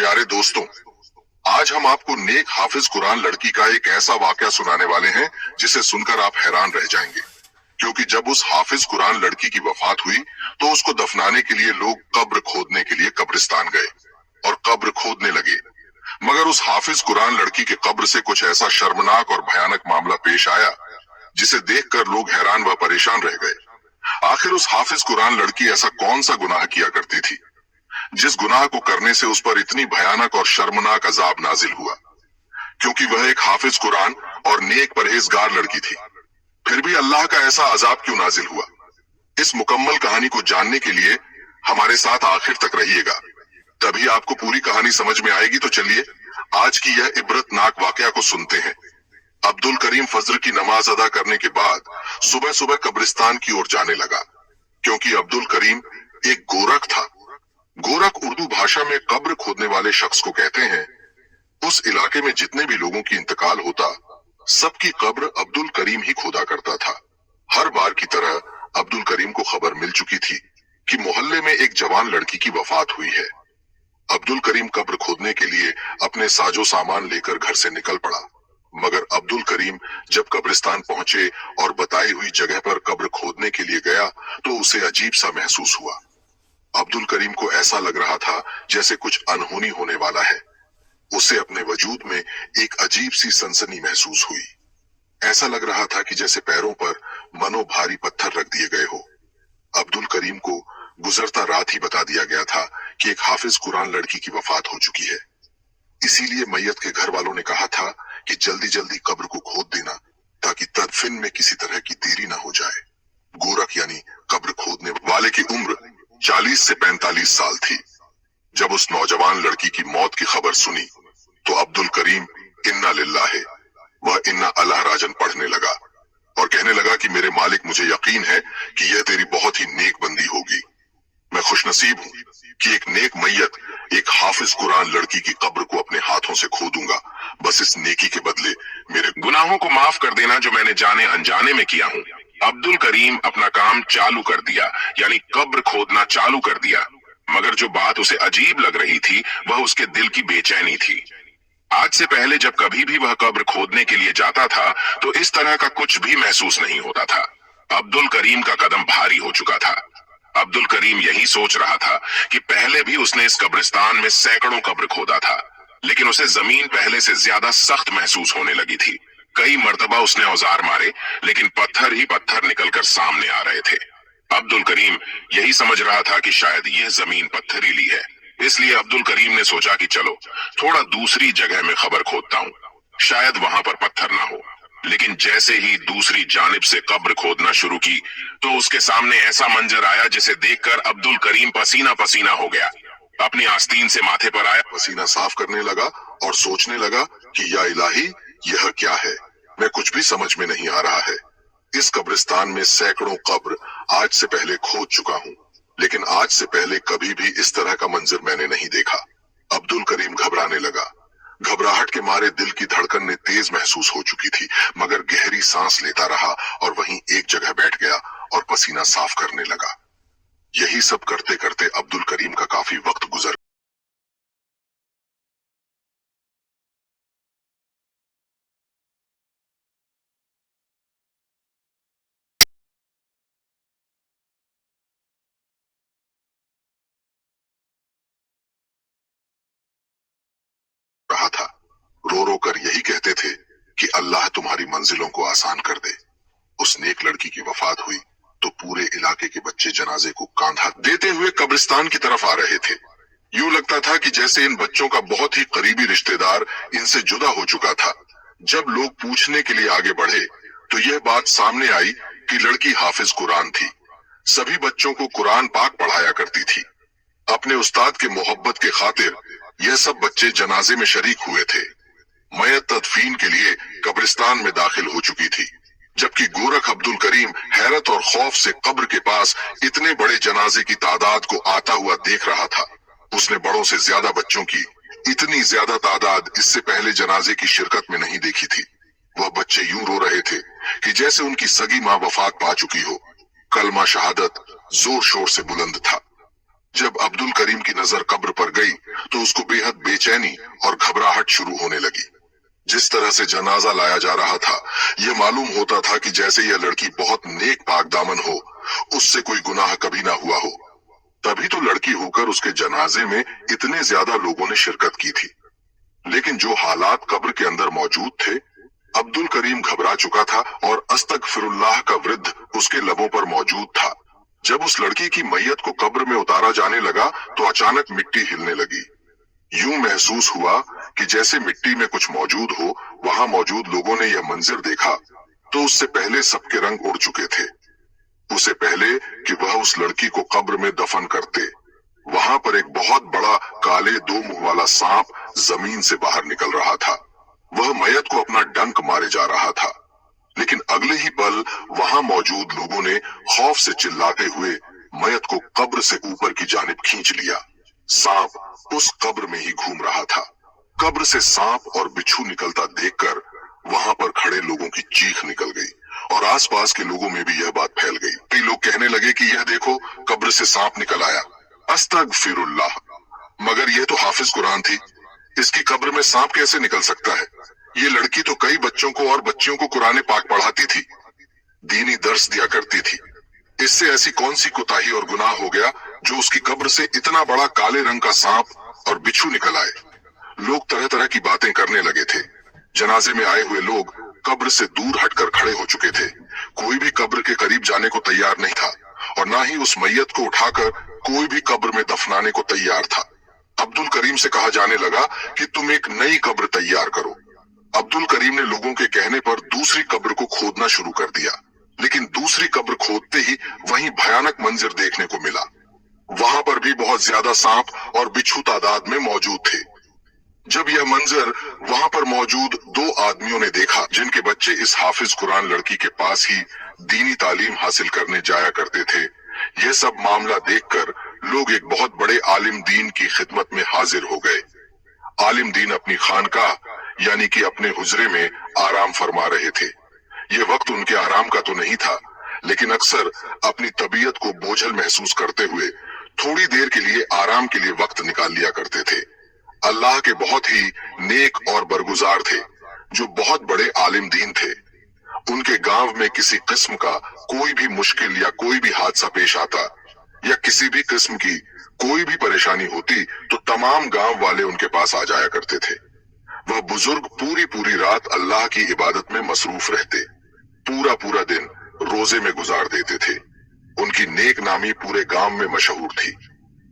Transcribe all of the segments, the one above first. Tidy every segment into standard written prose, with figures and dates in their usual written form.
प्यारे दोस्तों, आज हम आपको नेक हाफिज कुरान लड़की का एक ऐसा वाकया सुनाने वाले हैं जिसे सुनकर आप हैरान रह जाएंगे। क्योंकि जब उस हाफिज कुरान लड़की की वफात हुई तो उसको दफनाने के लिए लोग कब्र खोदने के लिए कब्रिस्तान गए और कब्र खोदने लगे। मगर उस हाफिज कुरान लड़की के कब्र से कुछ ऐसा शर्मनाक और भयानक मामला पेश आया जिसे देखकर लोग हैरान व परेशान रह गए। आखिर उस हाफिज कुरान लड़की ऐसा कौन सा गुनाह किया करती थी जिस गुनाह को करने से उस पर इतनी भयानक और शर्मनाक अजाब नाजिल हुआ? क्योंकि वह एक हाफिज कुरान और नेक परहेजगार लड़की थी, फिर भी अल्लाह का ऐसा अजाब क्यों नाजिल हुआ? इस मुकम्मल कहानी को जानने के लिए हमारे साथ आखिर तक रहिएगा, तभी आपको पूरी कहानी समझ में आएगी। तो चलिए आज की यह इबरतनाक वाकया को सुनते हैं। अब्दुल करीम फजर की नमाज अदा करने के बाद सुबह सुबह कब्रिस्तान की ओर जाने लगा, क्योंकि अब्दुल करीम एक गोरख था। गोरख उर्दू भाषा में कब्र खोदने वाले शख्स को कहते हैं। उस इलाके में जितने भी लोगों की इंतकाल होता, सबकी कब्र अब्दुल करीम ही खोदा करता था। हर बार की तरह अब्दुल करीम को खबर मिल चुकी थी कि मोहल्ले में एक जवान लड़की की वफात हुई है। अब्दुल करीम कब्र खोदने के लिए अपने साजो सामान लेकर घर से निकल पड़ा। मगर अब्दुल करीम जब कब्रिस्तान पहुंचे और बताई हुई जगह पर कब्र खोदने के लिए गया तो उसे अजीब सा महसूस हुआ। अब्दुल करीम को ऐसा लग रहा था जैसे कुछ अनहोनी होने वाला है। उसे अपने वजूद में एक अजीब सी सनसनी महसूस हुई। ऐसा लग रहा था कि जैसे पैरों पर मनो भारी पत्थर रख दिए गए हो। अब्दुल करीम को गुजरता रात ही बता दिया गया था कि एक हाफिज कुरान लड़की की वफात हो चुकी है। इसीलिए मैयत के घर वालों ने कहा था कि जल्दी जल्दी कब्र को खोद देना ताकि तदफीन में किसी तरह की देरी न हो जाए। गोरख यानी कब्र खोदने वाले की उम्र 40 से 45 साल थी। जब उस नौजवान लड़की की मौत की खबर सुनी तो अब्दुल करीम इन्ना लिल्लाह व इन्ना अलैहि राजन पढ़ने लगा और कहने लगा कि मेरे मालिक, मुझे यकीन है कि यह तेरी बहुत ही नेक बंदी होगी। मैं खुशनसीब हूँ कि एक नेक मैयत एक हाफिज कुरान लड़की की कब्र को अपने हाथों से खोदूंगा। बस इस नेकी के बदले मेरे गुनाहों को माफ कर देना जो मैंने जाने अनजाने में किया हूँ। अब्दुल करीम अपना काम चालू कर दिया, यानी कब्र खोदना चालू कर दिया। मगर जो बात उसे अजीब लग रही थी वह उसके दिल की बेचैनी थी। आज से पहले जब कभी भी वह कब्र खोदने के लिए जाता था तो इस तरह का कुछ भी महसूस नहीं होता था। अब्दुल करीम का कदम भारी हो चुका था। अब्दुल करीम यही सोच रहा था कि पहले भी उसने इस कब्रिस्तान में सैकड़ों कब्र खोदा था, लेकिन उसे जमीन पहले से ज्यादा सख्त महसूस होने लगी थी। कई मर्तबा उसने औजार मारे, लेकिन पत्थर ही पत्थर निकलकर सामने आ रहे थे। अब्दुल करीम यही समझ रहा था कि शायद यह जमीन पत्थरीली है। इसलिए अब्दुल करीम ने सोचा कि चलो थोड़ा दूसरी जगह में कब्र खोदता हूँ, शायद वहां पर पत्थर ना हो। लेकिन जैसे ही दूसरी जानिब से कब्र खोदना शुरू की तो उसके सामने ऐसा मंजर आया जिसे देखकर अब्दुल करीम पसीना पसीना हो गया। अपनी आस्तीन से माथे पर आया, पसीना साफ करने लगा और सोचने लगा कि या इलाही, यह क्या है? मैं कुछ भी समझ में नहीं आ रहा है। इस कब्रिस्तान में सैकड़ों कब्र आज से पहले खोद चुका हूँ, लेकिन आज से पहले कभी भी इस तरह का मंजर मैंने नहीं देखा। अब्दुल करीम घबराने लगा। घबराहट के मारे दिल की धड़कन ने तेज महसूस हो चुकी थी, मगर गहरी सांस लेता रहा और वहीं एक जगह बैठ गया और पसीना साफ करने लगा। यही सब करते करते अब्दुल करीम का काफी वक्त गुजर रहा था। रो रो कर यही कहते थे कि अल्लाह तुम्हारी मंजिलों को आसान कर दे। उस नेक लड़की की वफात हुई तो पूरे इलाके के बच्चे जनाजे को कांधा देते हुए कब्रिस्तान की तरफ आ रहे थे। यूं लगता था कि जैसे इन बच्चों का बहुत ही करीबी रिश्तेदार इनसे जुदा हो चुका था। जब लोग पूछने के लिए आगे बढ़े तो यह बात सामने आई कि लड़की हाफिज कुरान थी। सभी बच्चों को कुरान पाक पढ़ाया करती थी। अपने उस्ताद के मोहब्बत के खातिर यह सब बच्चे जनाजे में शरीक हुए थे। मैयत तदफीन के लिए कब्रिस्तान में दाखिल हो चुकी थी, जबकि गोरख अब्दुल करीम हैरत और खौफ से कब्र के पास इतने बड़े जनाजे की तादाद को आता हुआ देख रहा था। उसने बड़ों से ज्यादा बच्चों की इतनी ज्यादा तादाद इससे पहले जनाजे की शिरकत में नहीं देखी थी। वह बच्चे यूं रो रहे थे कि जैसे उनकी सगी माँ वफात पा चुकी हो। कलमा शहादत जोर शोर से बुलंद था। जब अब्दुल करीम की नजर कब्र पर गई तो उसको बेहद बेचैनी और घबराहट शुरू होने लगी। जिस तरह से जनाजा लाया जा रहा था, यह मालूम होता था कि जैसे यह लड़की बहुत नेक पाक दामन हो, उससे कोई गुनाह कभी ना हुआ हो। तभी तो लड़की होकर उसके जनाजे में इतने ज्यादा लोगों ने शिरकत की थी। लेकिन जो हालात कब्र के अंदर मौजूद थे, अब्दुल करीम घबरा चुका था और अस्तगफिरुल्लाह का वृद्ध उसके लबों पर मौजूद था। जब उस लड़की की मैयत को कब्र में उतारा जाने लगा तो अचानक मिट्टी हिलने लगी। यूं महसूस हुआ कि जैसे मिट्टी में कुछ मौजूद हो। वहां मौजूद लोगों ने यह मंजर देखा तो उससे पहले सबके रंग उड़ चुके थे। उससे पहले कि वह उस लड़की को कब्र में दफन करते, वहां पर एक बहुत बड़ा काले दो मुंह वाला सांप जमीन से बाहर निकल रहा था। वह मैयत को अपना डंक मारे जा रहा था। लेकिन अगले ही पल वहां मौजूद लोगों ने खौफ से चिल्लाते हुए मैयत को कब्र से ऊपर की जानिब खींच लिया। सांप उस कब्र में ही घूम रहा था। कब्र से सांप और बिच्छू निकलता देखकर वहां पर खड़े लोगों की चीख निकल गई और आसपास के लोगों में भी यह बात फैल गई। कई लोग कहने लगे कि यह देखो, कब्र से सांप निकल आया। अस्तगफिरुल्लाह, मगर यह तो हाफिज कुरान थी, इसकी कब्र में सांप कैसे निकल सकता है? ये लड़की तो कई बच्चों को और बच्चियों को कुरान पाक पढ़ाती थी, दीनी दर्स दिया करती थी। इससे ऐसी कौन सी कोताही और गुनाह हो गया जो उसकी कब्र से इतना बड़ा काले रंग का सांप और बिच्छू निकल आए? लोग तरह तरह की बातें करने लगे थे। जनाजे में आए हुए लोग कब्र से दूर हटकर खड़े हो चुके थे। कोई भी कब्र के करीब जाने को तैयार नहीं था और ना ही उस मैयत को उठाकर कोई भी कब्र में दफनाने को तैयार था। अब्दुल करीम से कहा जाने लगा कि तुम एक नई कब्र तैयार करो। अब्दुल करीम ने लोगों के कहने पर दूसरी कब्र को खोदना शुरू कर दिया। लेकिन दूसरी कब्र खोदते ही वहीं भयानक मंजर देखने को मिला। वहां पर भी बहुत ज्यादा सांप और बिच्छू तादाद में मौजूद थे। जब यह मंजर वहां पर मौजूद दो आदमियों ने देखा जिनके बच्चे इस हाफिज कुरान लड़की के पास ही दीनी तालीम हासिल करने जाया करते थे, यह सब मामला देखकर लोग एक बहुत बड़े आलिम दीन की खिदमत में हाजिर हो गए। आलिम दीन अपनी खानकाह यानी कि अपने हुजरे में आराम फरमा रहे थे। ये वक्त उनके आराम का तो नहीं था, लेकिन अक्सर अपनी तबीयत को बोझल महसूस करते हुए थोड़ी देर के लिए आराम के लिए वक्त निकाल लिया करते थे। अल्लाह के बहुत ही नेक और बरगुजार थे, जो बहुत बड़े आलिम दीन थे। उनके गांव में किसी किस्म का कोई भी मुश्किल या कोई भी हादसा पेश आता या किसी भी किस्म की कोई भी परेशानी होती तो तमाम गांव वाले उनके पास आ जाया करते थे। वह बुजुर्ग पूरी पूरी रात अल्लाह की इबादत में मसरूफ रहते, पूरा पूरा दिन रोजे में गुजार देते थे। उनकी नेक नामी पूरे गांव में मशहूर थी।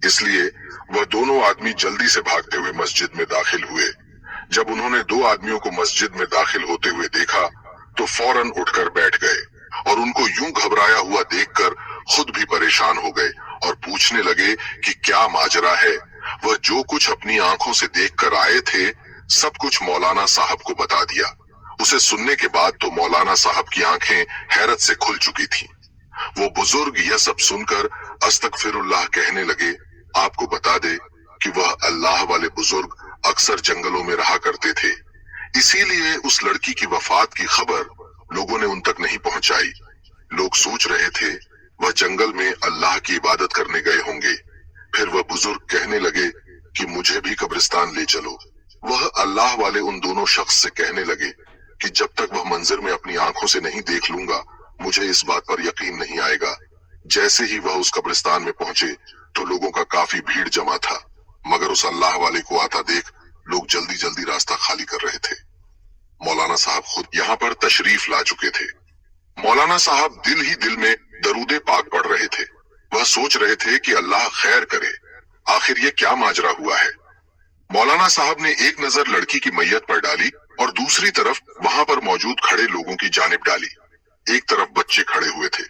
इसलिए वह दोनों आदमी जल्दी से भागते हुए मस्जिद में दाखिल हुए। जब उन्होंने दो आदमियों को मस्जिद में दाखिल होते हुए देखा तो फौरन उठकर बैठ गए और उनको यूं घबराया हुआ देखकर खुद भी परेशान हो गए और पूछने लगे कि क्या माजरा है। वह जो कुछ अपनी आंखों से देखकर आए थे सब कुछ मौलाना साहब को बता दिया। उसे सुनने के बाद तो मौलाना साहब की आंखें हैरत से खुल चुकी थीं। वो बुजुर्ग यह सब सुनकर अस्तगफिरुल्लाह कहने लगे, आपको बता दे कि वह अल्लाह वाले बुजुर्ग अक्सर जंगलों में रहा करते थे, इसीलिए उस लड़की की वफात की खबर लोगों ने उन तक नहीं पहुंचाई। लोग सोच रहे थे वह जंगल में अल्लाह की इबादत करने गए होंगे। फिर वह बुजुर्ग कहने लगे कि मुझे भी कब्रिस्तान ले चलो। वह अल्लाह वाले उन दोनों शख्स से कहने लगे कि जब तक वह मंजर में अपनी आंखों से नहीं देख लूंगा मुझे इस बात पर यकीन नहीं आएगा। जैसे ही वह उस कब्रिस्तान में पहुंचे तो लोगों का काफी भीड़ जमा था, मगर उस अल्लाह वाले को आता देख लोग जल्दी जल्दी रास्ता खाली कर रहे थे। मौलाना साहब खुद यहाँ पर तशरीफ ला चुके थे। मौलाना साहब दिल ही दिल में दरूदे पाक पढ़ रहे थे। वह सोच रहे थे कि अल्लाह खैर करे, आखिर ये क्या माजरा हुआ है। मौलाना साहब ने एक नजर लड़की की मैयत पर डाली और दूसरी तरफ वहां पर मौजूद खड़े लोगों की जानिब डाली। एक तरफ बच्चे खड़े हुए थे,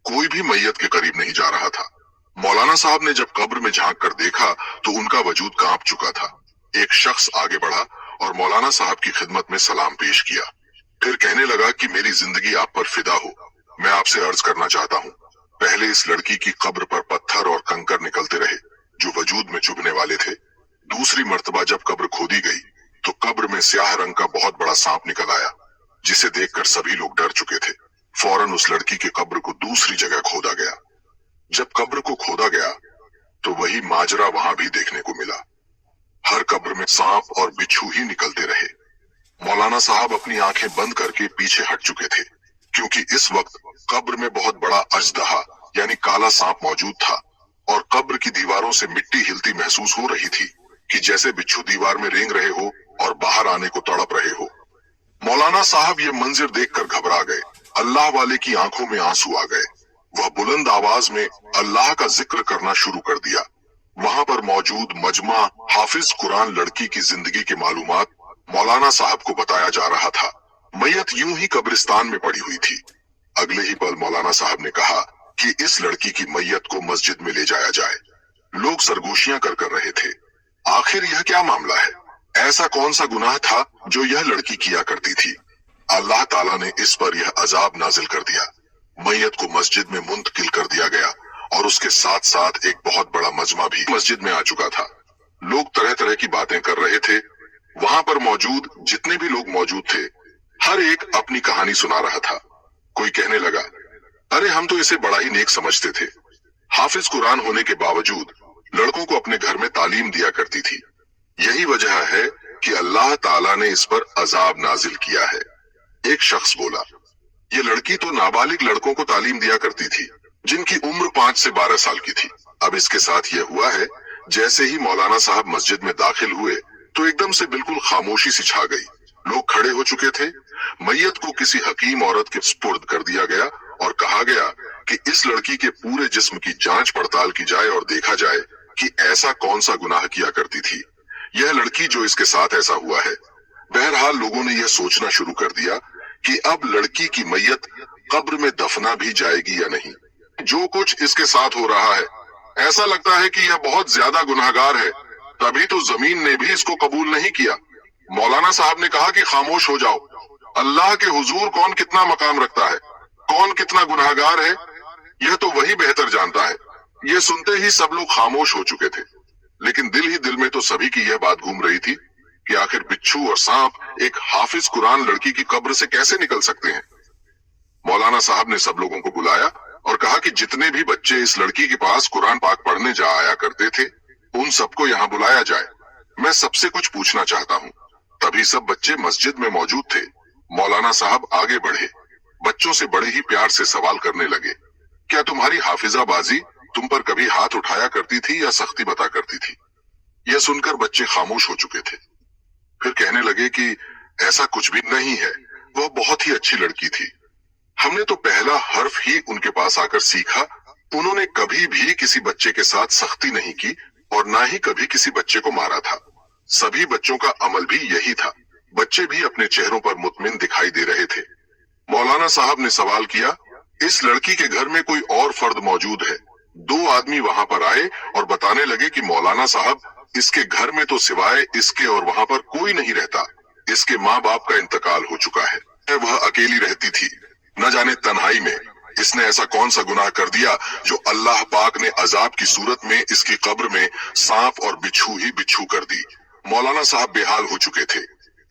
कोई भी मैयत के करीब नहीं जा रहा था। मौलाना साहब ने जब कब्र में झांक कर देखा तो उनका वजूद कांप चुका था। एक शख्स आगे बढ़ा और मौलाना साहब की खिदमत में सलाम पेश किया। फिर कहने लगा कि मेरी जिंदगी आप पर फिदा हो, मैं आपसे अर्ज करना चाहता हूँ। पहले इस लड़की की कब्र पर पत्थर और कंकर निकलते रहे जो वजूद में चुभने वाले थे। दूसरी मर्तबा जब कब्र खोदी गई तो कब्र में स्याह रंग का बहुत बड़ा सांप निकल आया, जिसे देखकर सभी लोग डर चुके थे। फौरन उस लड़की की कब्र को दूसरी जगह खोदा गया। जब कब्र को खोदा गया तो वही माजरा वहां भी देखने को मिला। हर कब्र में सांप और बिच्छू ही निकलते रहे। मौलाना साहब अपनी आंखें बंद करके पीछे हट चुके थे, क्योंकि इस वक्त कब्र में बहुत बड़ा अजदहा यानी काला सांप मौजूद था और कब्र की दीवारों से मिट्टी हिलती महसूस हो रही थी कि जैसे बिच्छू दीवार में रेंग रहे हो और बाहर आने को तड़प रहे हो। मौलाना साहब ये मंजिर देखकर घबरा गए। अल्लाह वाले की आंखों में आंसू आ गए। वह बुलंद आवाज में अल्लाह का जिक्र करना शुरू कर दिया। वहां पर मौजूद मजमा हाफिज कुरान लड़की की जिंदगी के मालूमात मौलाना साहब को बताया जा रहा था। मैयत यूं ही कब्रिस्तान में पड़ी हुई थी। अगले ही पल मौलाना साहब ने कहा कि इस लड़की की मैयत को मस्जिद में ले जाया जाए। लोग सरगोशियां कर रहे थे। आखिर यह क्या मामला है? ऐसा कौन सा गुनाह था जो यह लड़की किया करती थी? अल्लाह ताला ने इस पर यह अजाब नाजिल कर दिया। मैयत को मस्जिद में मुंतकिल कर दिया गया और उसके साथ साथ एक बहुत बड़ा मजमा भी मस्जिद में आ चुका था। लोग तरह तरह की बातें कर रहे थे। वहां पर मौजूद जितने भी लोग मौजूद थे, हर एक अपनी कहानी सुना रहा था। कोई कहने लगा, अरे हम तो इसे बड़ा ही नेक समझते थे। हाफिज कुरान होने के बावजूद लड़कों को अपने घर में तालीम दिया करती थी। यही वजह है कि अल्लाह ताला ने इस पर अजाब नाजिल किया है। एक शख्स बोला, ये लड़की तो नाबालिग लड़कों को तालीम दिया करती थी, जिनकी उम्र 5 से 12 साल की थी। अब इसके साथ यह हुआ है, जैसे ही मौलाना साहब मस्जिद में दाखिल हुए तो एकदम से बिल्कुल खामोशी सी छा गई। लोग खड़े हो चुके थे। मैयत को किसी हकीम औरत के सुपुर्द कर दिया गया और कहा गया कि इस लड़की के पूरे जिस्म की जांच पड़ताल की जाए और देखा जाए कि ऐसा कौन सा गुनाह किया करती थी यह लड़की जो इसके साथ ऐसा हुआ है। बहरहाल लोगों ने यह सोचना शुरू कर दिया कि अब लड़की की मैयत कब्र में दफना भी जाएगी या नहीं। जो कुछ इसके साथ हो रहा है, ऐसा लगता है कि यह बहुत ज्यादा गुनाहगार है, तभी तो जमीन ने भी इसको कबूल नहीं किया। मौलाना साहब ने कहा कि खामोश हो जाओ। अल्लाह के हुजूर कौन कितना मकाम रखता है, कौन कितना गुनाहगार है, यह तो वही बेहतर जानता है। यह सुनते ही सब लोग खामोश हो चुके थे, लेकिन दिल ही दिल में तो सभी की यह बात घूम रही थी कि आखिर बिच्छू और सांप एक हाफिज कुरान लड़की की कब्र से कैसे निकल सकते हैं। मौलाना साहब ने सब लोगों को बुलाया और कहा कि जितने भी बच्चे इस लड़की के पास कुरान पाक पढ़ने जा आया करते थे, उन सबको यहाँ बुलाया जाए। मैं सबसे कुछ पूछना चाहता हूँ। तभी सब बच्चे मस्जिद में मौजूद थे। मौलाना साहब आगे बढ़े, बच्चों से बड़े ही प्यार से सवाल करने लगे, क्या तुम्हारी हाफिजाबाजी तुम पर कभी हाथ उठाया करती थी या सख्ती बता करती थी? यह सुनकर बच्चे खामोश हो चुके थे। फिर कहने लगे कि ऐसा कुछ भी नहीं है, वह बहुत ही अच्छी लड़की थी। हमने तो पहला हर्फ ही उनके पास आकर सीखा। उन्होंने कभी भी किसी बच्चे के साथ सख्ती नहीं की और ना ही कभी किसी बच्चे को मारा था। सभी बच्चों का अमल भी यही था। बच्चे भी अपने चेहरों पर मुतमिन दिखाई दे रहे थे। मौलाना साहब ने सवाल किया, इस लड़की के घर में कोई और फर्द मौजूद है? 2 आदमी वहां पर आए और बताने लगे कि मौलाना साहब, इसके घर में तो सिवाय इसके और वहां पर कोई नहीं रहता। इसके माँ बाप का इंतकाल हो चुका है। वह अकेली रहती थी, न जाने तन्हाई में इसने ऐसा कौन सा गुनाह कर दिया जो अल्लाह पाक ने अजाब की सूरत में इसकी कब्र में सांप और बिच्छू ही बिच्छू कर दी। मौलाना साहब बेहाल हो चुके थे।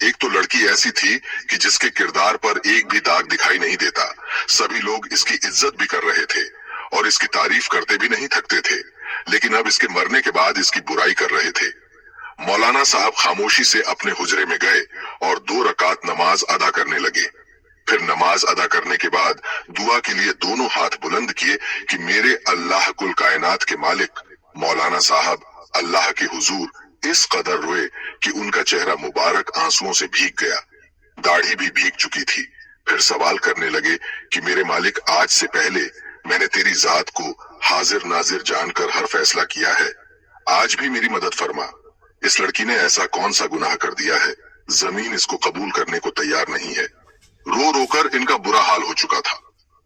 एक तो लड़की ऐसी थी कि जिसके किरदार पर एक भी दाग दिखाई नहीं देता। सभी लोग इसकी इज्जत भी कर रहे थे और इसकी तारीफ करते भी नहीं थकते थे, लेकिन अब इसके मरने के बाद इसकी बुराई कर रहे थे। मौलाना साहब खामोशी से अपने हुजरे में गए और 2 रकात नमाज अदा करने लगे। फिर नमाज अदा करने के बाद दुआ के लिए दोनों हाथ बुलंद किए कि मेरे अल्लाह कुल कायनात के मालिक। मौलाना साहब अल्लाह के हुजूर इस कदर रोए कि उनका चेहरा मुबारक आंसुओं से भीग गया, दाढ़ी भी भीग चुकी थी। फिर सवाल करने लगे कि मेरे मालिक, आज से पहले मैंने तेरी जात को हाजिर नाजिर जानकर हर फैसला किया है, आज भी मेरी मदद फरमा। इस लड़की ने ऐसा कौन सा गुनाह कर दिया है, जमीन इसको कबूल करने को तैयार नहीं है। रो रोकर इनका बुरा हाल हो चुका था।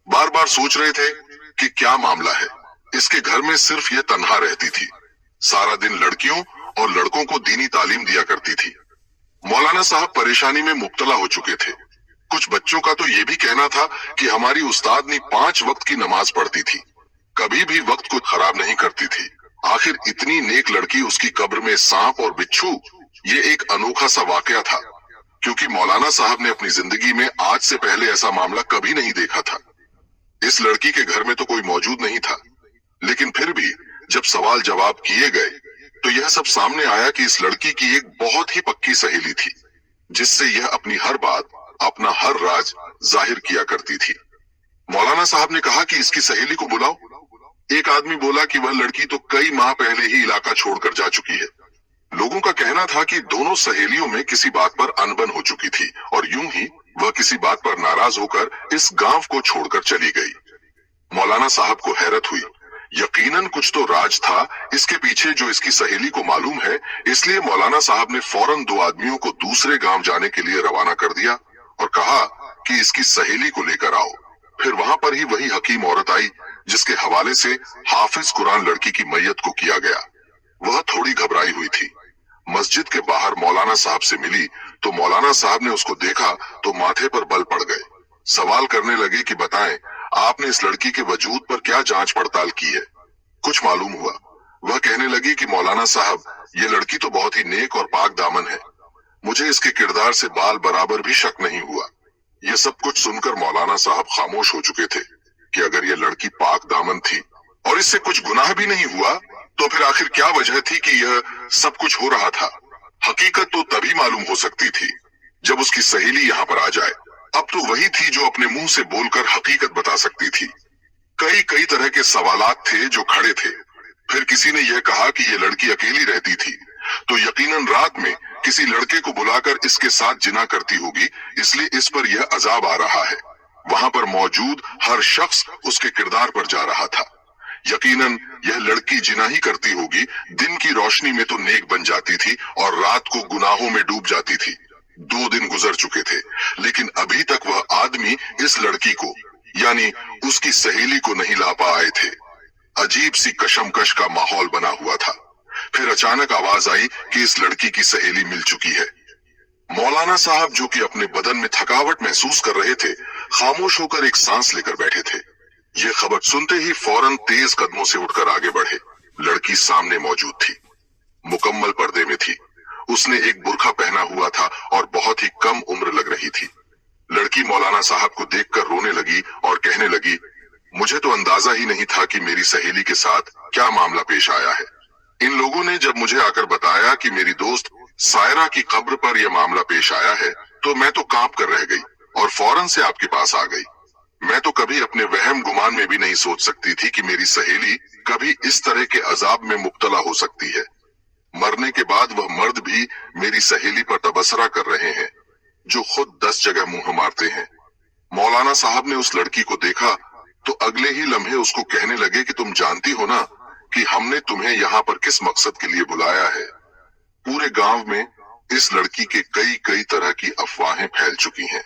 बार बार सोच रहे थे कि क्या मामला है। इसके घर में सिर्फ ये तन्हा रहती थी, सारा दिन लड़कियों और लड़कों को दीनी तालीम दिया करती थी। मौलाना साहब परेशानी में मुब्तला हो चुके थे। कुछ बच्चों का तो ये भी कहना था कि हमारी उस्तादनी 5 वक्त की नमाज पढ़ती थी, कभी भी वक्त को खराब नहीं करती थी। आखिर इतनी नेक लड़की, उसकी कब्र में सांप और बिच्छू, ये एक अनोखा सा वाकया था, क्योंकि मौलाना साहब ने अपनी जिंदगी में आज से पहले ऐसा मामला कभी नहीं देखा था। इस लड़की के घर में तो कोई मौजूद नहीं था, लेकिन फिर भी जब सवाल जवाब किए गए तो यह सब सामने आया कि इस लड़की की एक बहुत ही पक्की सहेली थी, जिससे यह अपनी हर बात, अपना हर राज जाहिर किया करती थी। मौलाना साहब ने कहा कि इसकी सहेली को बुलाओ। एक आदमी बोला कि वह लड़की तो कई माह पहले ही इलाका छोड़कर जा चुकी है। लोगों का कहना था कि दोनों सहेलियों में किसी बात पर अनबन हो चुकी थी और यूं ही वह किसी बात पर नाराज होकर इस गांव को छोड़कर चली गई। मौलाना साहब को हैरत हुई। यकीनन कुछ तो राज था इसके पीछे जो इसकी सहेली को मालूम है, इसलिए मौलाना साहब ने फौरन 2 आदमियों को दूसरे गांव जाने के लिए रवाना कर दिया और कहा कि इसकी सहेली को लेकर आओ। फिर वहां पर ही वही हकीम औरत आई जिसके हवाले से हाफिज कुरान लड़की की मैयत को किया गया। वह थोड़ी घबराई हुई थी। मस्जिद के बाहर मौलाना साहब से मिली तो मौलाना साहब ने उसको देखा तो माथे पर बल पड़ गए। सवाल करने लगे कि बताएं, आपने इस लड़की के वजूद पर क्या जांच पड़ताल की है? कुछ मालूम हुआ? वह कहने लगी कि मौलाना साहब, ये लड़की तो बहुत ही नेक और पाक दामन है। मुझे इसके किरदार से बाल बराबर भी शक नहीं हुआ। ये सब कुछ सुनकर मौलाना साहब खामोश हो चुके थे कि अगर ये लड़की पाक दामन थी और इससे कुछ गुनाह भी नहीं हुआ तो फिर आखिर क्या वजह थी कि यह सब कुछ हो रहा था? हकीकत तो तभी मालूम हो सकती थी जब उसकी सहेली यहाँ पर आ जाए। अब तो वही थी जो अपने मुंह से बोलकर हकीकत बता सकती थी। कई तरह के सवालात थे जो खड़े थे। फिर किसी ने यह कहा कि यह लड़की अकेली रहती थी तो यकीनन रात में किसी लड़के को बुलाकर इसके साथ जिना करती होगी, इसलिए इस पर यह अजाब आ रहा है। वहां पर मौजूद हर शख्स उसके किरदार पर जा रहा था। यकीनन यह लड़की जिना ही करती होगी। दिन की रोशनी में तो नेक बन जाती थी और रात को गुनाहों में डूब जाती थी। 2 दिन गुजर चुके थे लेकिन अभी तक वह आदमी इस लड़की को यानी उसकी सहेली को नहीं ला पाए थे। अजीब सी कशमकश का माहौल बना हुआ था। फिर अचानक आवाज आई कि इस लड़की की सहेली मिल चुकी है। मौलाना साहब जो कि अपने बदन में थकावट महसूस कर रहे थे, खामोश होकर एक सांस लेकर बैठे थे। ये खबर सुनते ही फौरन तेज कदमों से उठकर आगे बढ़े। लड़की सामने मौजूद थी, मुकम्मल पर्दे में थी। उसने एक बुर्का पहना हुआ था और बहुत ही कम उम्र लग रही थी। लड़की मौलाना साहब को देखकर रोने लगी और कहने लगी, मुझे तो अंदाजा ही नहीं था कि मेरी सहेली के साथ क्या मामला पेश आया है। इन लोगों ने जब मुझे आकर बताया कि मेरी दोस्त सायरा की कब्र पर यह मामला पेश आया है तो मैं तो कांप कर रह गई और फौरन से आपके पास आ गई। मैं तो कभी अपने वहम गुमान में भी नहीं सोच सकती थी कि मेरी सहेली कभी इस तरह के अजाब में मुब्तला हो सकती है। मरने के बाद वह मर्द भी मेरी सहेली पर तबसरा कर रहे हैं जो खुद 10 जगह मुंह मारते हैं। मौलाना साहब ने उस लड़की को देखा तो अगले ही लम्हे उसको कहने लगे कि तुम जानती हो ना कि हमने तुम्हें यहाँ पर किस मकसद के लिए बुलाया है। पूरे गांव में इस लड़की के कई तरह की अफवाहें फैल चुकी हैं।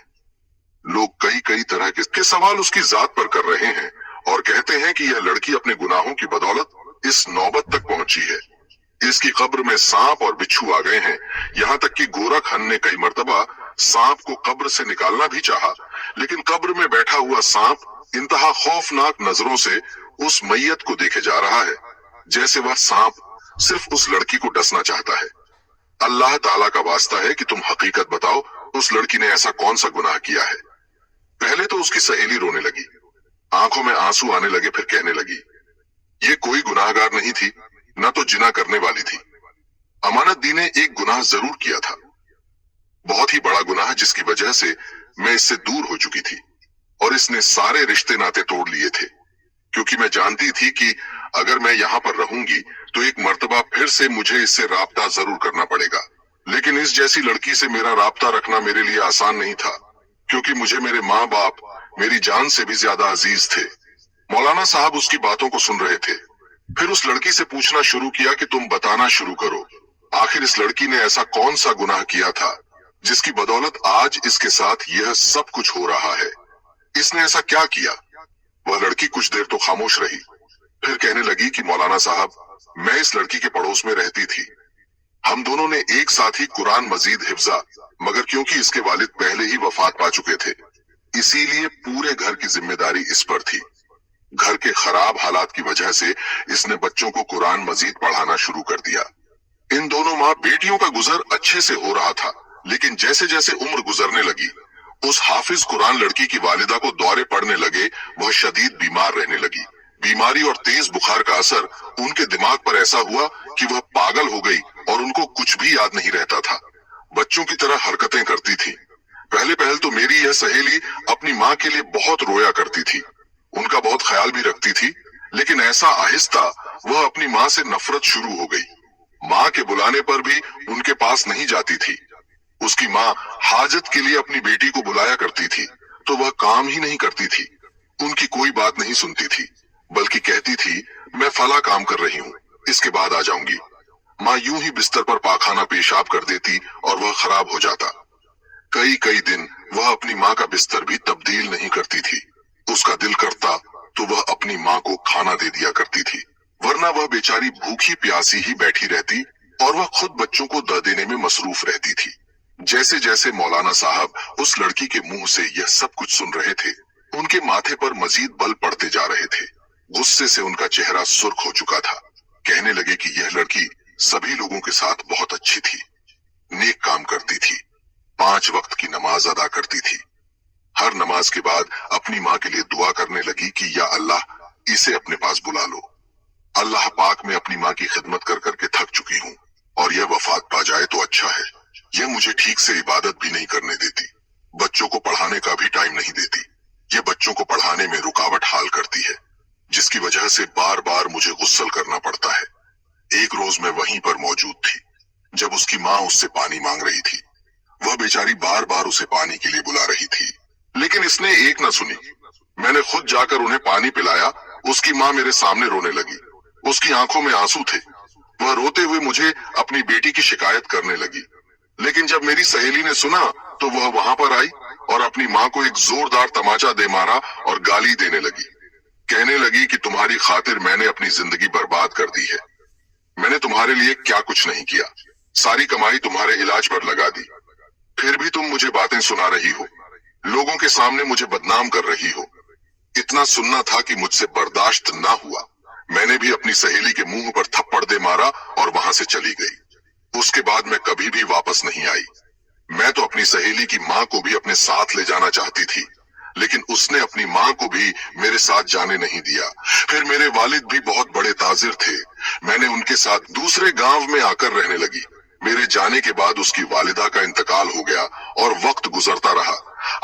लोग कई तरह के सवाल उसकी जात पर कर रहे हैं और कहते हैं कि यह लड़की अपने गुनाहों की बदौलत इस नौबत तक पहुंची है। इसकी कब्र में सांप और बिच्छू आ गए हैं। यहाँ तक कि गोरखहन ने कई मर्तबा सांप को कब्र से निकालना भी चाहा, लेकिन कब्र में बैठा हुआ सांप इंतहा खौफनाक नजरों से उस मैयत को देखे जा रहा है, जैसे वह सांप सिर्फ उस लड़की को डसना चाहता है। अल्लाह ताला का वास्ता है कि तुम हकीकत बताओ, उस लड़की ने ऐसा कौन सा गुनाह किया है? पहले तो उसकी सहेली रोने लगी, आंखों में आंसू आने लगे। फिर कहने लगी, ये कोई गुनाहगार नहीं थी, न तो जिना करने वाली थी। अमानत दी ने एक गुनाह जरूर किया था, बहुत ही बड़ा गुनाह, जिसकी वजह से मैं इससे दूर हो चुकी थी और इसने सारे रिश्ते नाते तोड़ लिए थे, क्योंकि मैं जानती थी कि अगर मैं यहाँ पर रहूंगी तो एक मर्तबा फिर से मुझे इससे राब्ता जरूर करना पड़ेगा। लेकिन इस जैसी लड़की से मेरा राब्ता रखना मेरे लिए आसान नहीं था, क्योंकि मुझे मेरे माँ बाप मेरी जान से भी ज्यादा अजीज थे। मौलाना साहब उसकी बातों को सुन रहे थे। फिर उस लड़की से पूछना शुरू किया कि तुम बताना शुरू करो, आखिर इस लड़की ने ऐसा कौन सा गुनाह किया था जिसकी बदौलत आज इसके साथ यह सब कुछ हो रहा है? इसने ऐसा क्या किया? वह लड़की कुछ देर तो खामोश रही, फिर कहने लगी कि मौलाना साहब, मैं इस लड़की के पड़ोस में रहती थी। हम दोनों ने एक साथ ही कुरान मजीद हिफ्जा, मगर क्योंकि इसके वालिद पहले ही वफात पा चुके थे, इसीलिए पूरे घर की जिम्मेदारी इस पर थी। घर के खराब हालात की वजह से इसने बच्चों को कुरान मजीद पढ़ाना शुरू कर दिया। इन दोनों माँ बेटियों का गुजर अच्छे से हो रहा था, लेकिन जैसे जैसे उम्र गुजरने लगी, उस हाफिज कुरान लड़की की वालिदा को दौरे पड़ने लगे। वह शदीद बीमार रहने लगी। बीमारी और तेज बुखार का असर उनके दिमाग पर ऐसा हुआ कि वह पागल हो गई और उनको कुछ भी याद नहीं रहता था। बच्चों की तरह हरकतें करती थी। पहले तो मेरी यह सहेली अपनी माँ के लिए बहुत रोया करती थी, उनका बहुत ख्याल भी रखती थी, लेकिन ऐसा आहिस्ता वह अपनी माँ से नफरत शुरू हो गई। माँ के बुलाने पर भी उनके पास नहीं जाती थी। उसकी माँ हाजत के लिए अपनी बेटी को बुलाया करती थी तो वह काम ही नहीं करती थी, उनकी कोई बात नहीं सुनती थी, बल्कि कहती थी मैं फला काम कर रही हूँ, इसके बाद आ जाऊंगी। माँ यूं ही बिस्तर पर पाखाना पेशाब कर देती और वह खराब हो जाता। कई दिन वह अपनी माँ का बिस्तर भी तब्दील नहीं करती थी। उसका दिल करता तो वह अपनी माँ को खाना दे दिया करती थी, वरना वह बेचारी भूखी प्यासी ही बैठी रहती और वह खुद बच्चों को द देने में मसरूफ रहती थी। जैसे जैसे मौलाना साहब उस लड़की के मुंह से यह सब कुछ सुन रहे थे, उनके माथे पर मजीद बल पड़ते जा रहे थे। गुस्से से उनका चेहरा सुर्ख हो चुका था। कहने लगे कि यह लड़की सभी लोगों के साथ बहुत अच्छी थी, नेक काम करती थी, 5 वक्त की नमाज अदा करती थी। हर नमाज के बाद अपनी माँ के लिए दुआ करने लगी कि या अल्लाह इसे अपने पास बुला लो। अल्लाह पाक में अपनी माँ की खिदमत कर करके थक चुकी हूँ और यह वफात पा जाए तो अच्छा है। यह मुझे ठीक से इबादत भी नहीं करने देती, बच्चों को पढ़ाने का भी टाइम नहीं देती। यह बच्चों को पढ़ाने में रुकावट हाल करती है, जिसकी वजह से बार बार मुझे गुस्सल करना पड़ता है। एक रोज मैं वहीं पर मौजूद थी जब उसकी माँ उससे पानी मांग रही थी। वह बेचारी बार बार उसे पानी के लिए बुला रही थी, लेकिन इसने एक न सुनी। मैंने खुद जाकर उन्हें पानी पिलाया। उसकी माँ मेरे सामने रोने लगी, उसकी आंखों में आंसू थे। वह रोते हुए मुझे अपनी बेटी की शिकायत करने लगी, लेकिन जब मेरी सहेली ने सुना तो वह वहां पर आई और अपनी माँ को एक जोरदार तमाचा दे मारा और गाली देने लगी। कहने लगी कि तुम्हारी खातिर मैंने अपनी जिंदगी बर्बाद कर दी है। मैंने तुम्हारे लिए क्या कुछ नहीं किया, सारी कमाई तुम्हारे इलाज पर लगा दी, फिर भी तुम मुझे बातें सुना रही हो, लोगों के सामने मुझे बदनाम कर रही हो। इतना सुनना था कि मुझसे बर्दाश्त ना हुआ। मैंने भी अपनी सहेली के मुंह पर थप्पड़ दे मारा और वहां से चली गई। उसके बाद मैं कभी भी वापस नहीं आई। मैं तो अपनी सहेली की माँ को भी अपने साथ ले जाना चाहती थी, लेकिन उसने अपनी माँ को भी मेरे साथ जाने नहीं दिया। फिर मेरे वालिद भी बहुत बड़े ताजिर थे, मैंने उनके साथ दूसरे गांव में आकर रहने लगी। मेरे जाने के बाद उसकी वालिदा का इंतकाल हो गया और वक्त गुजरता रहा।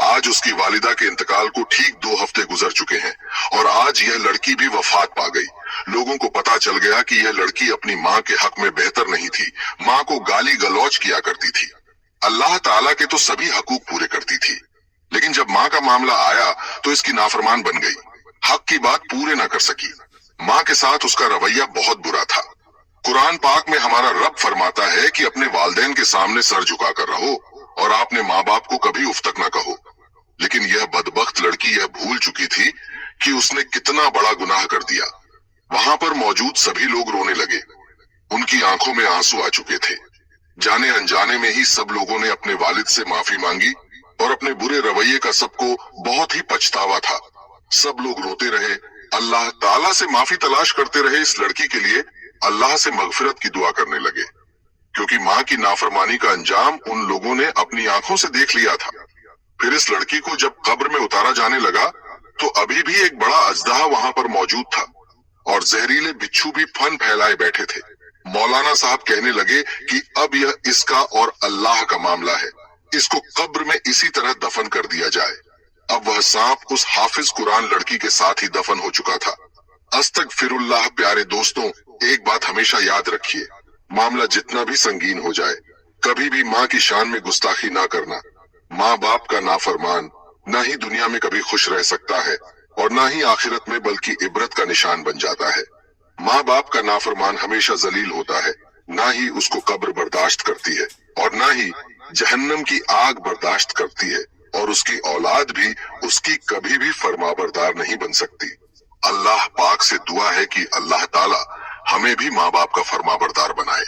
आज उसकी वालिदा के इंतकाल को ठीक 2 हफ्ते गुजर चुके हैं और आज यह लड़की भी वफात पा गई। लोगों को पता चल गया कि यह लड़की अपनी माँ के हक में बेहतर नहीं थी, माँ को गाली गलौज किया करती थी। अल्लाह ताला के तो सभी हकूक पूरे करती थी, लेकिन जब माँ का मामला आया तो इसकी नाफरमान बन गई, हक की बात पूरे ना कर सकी। माँ के साथ उसका रवैया बहुत बुरा था। कुरान पाक में हमारा रब फरमाता है कि अपने वालिदैन के सामने सर झुका कर रहो और आपने माँ बाप को कभी उफ तक न कहो। लेकिन यह बदबख्त लड़की यह भूल चुकी थी कि उसने कितना बड़ा गुनाह कर दिया। वहां पर मौजूद सभी लोग रोने लगे, उनकी आंखों में आंसू आ चुके थे। जाने अनजाने में ही सब लोगों ने अपने वालिद से माफी मांगी और अपने बुरे रवैये का सबको बहुत ही पछतावा था। सब लोग रोते रहे, अल्लाह ताला से माफी तलाश करते रहे। इस लड़की के लिए अल्लाह से मगफिरत की दुआ करने लगे, क्योंकि माँ की नाफरमानी का अंजाम उन लोगों ने अपनी आंखों से देख लिया था। फिर इस लड़की को जब कब्र में उतारा जाने लगा तो अभी भी एक बड़ा अजदहा वहां पर मौजूद था और जहरीले बिच्छू भी फन फैलाए बैठे थे। मौलाना साहब कहने लगे कि अब यह इसका और अल्लाह का मामला है, इसको कब्र में इसी तरह दफन कर दिया जाए। अब वह सांप उस हाफिज कुरान लड़की के साथ ही दफन हो चुका था। अस्तगफिरुल्लाह। प्यारे दोस्तों, एक बात हमेशा याद रखिए, मामला जितना भी संगीन हो जाए, कभी भी माँ की शान में गुस्ताखी ना करना। माँ बाप का नाफरमान ना ही दुनिया में कभी खुश रह सकता है और ना ही आखिरत में, बल्कि इबरत का निशान बन जाता है। माँ बाप का नाफरमान हमेशा जलील होता है, ना ही उसको कब्र बर्दाश्त करती है और ना ही जहन्नम की आग बर्दाश्त करती है, और उसकी औलाद भी उसकी कभी भी फरमाबरदार नहीं बन सकती। अल्लाह पाक से दुआ है कि अल्लाह ताला हमें भी माँ बाप का फरमाबरदार बनाए।